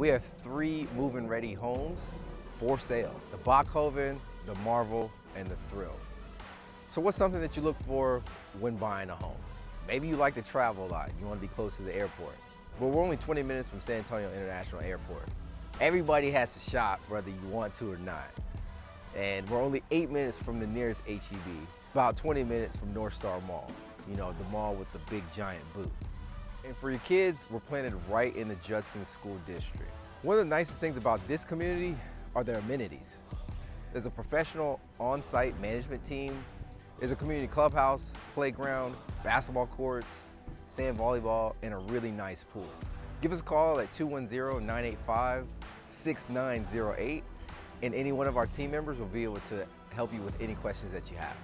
We have 3 move-in ready homes for sale: the Bachhoven, the Marvel, and the Thrill. So what's something that you look for when buying a home? Maybe you like to travel a lot, you want to be close to the airport. Well, we're only 20 minutes from San Antonio International Airport. Everybody has to shop whether you want to or not. And we're only 8 minutes from the nearest H-E-B, about 20 minutes from North Star Mall, the mall with the big giant boot. And for your kids, we're planted right in the Judson School District. One of the nicest things about this community are their amenities. There's a professional on-site management team. There's a community clubhouse, playground, basketball courts, sand volleyball, and a really nice pool. Give us a call at 210-985-6908, and any one of our team members will be able to help you with any questions that you have.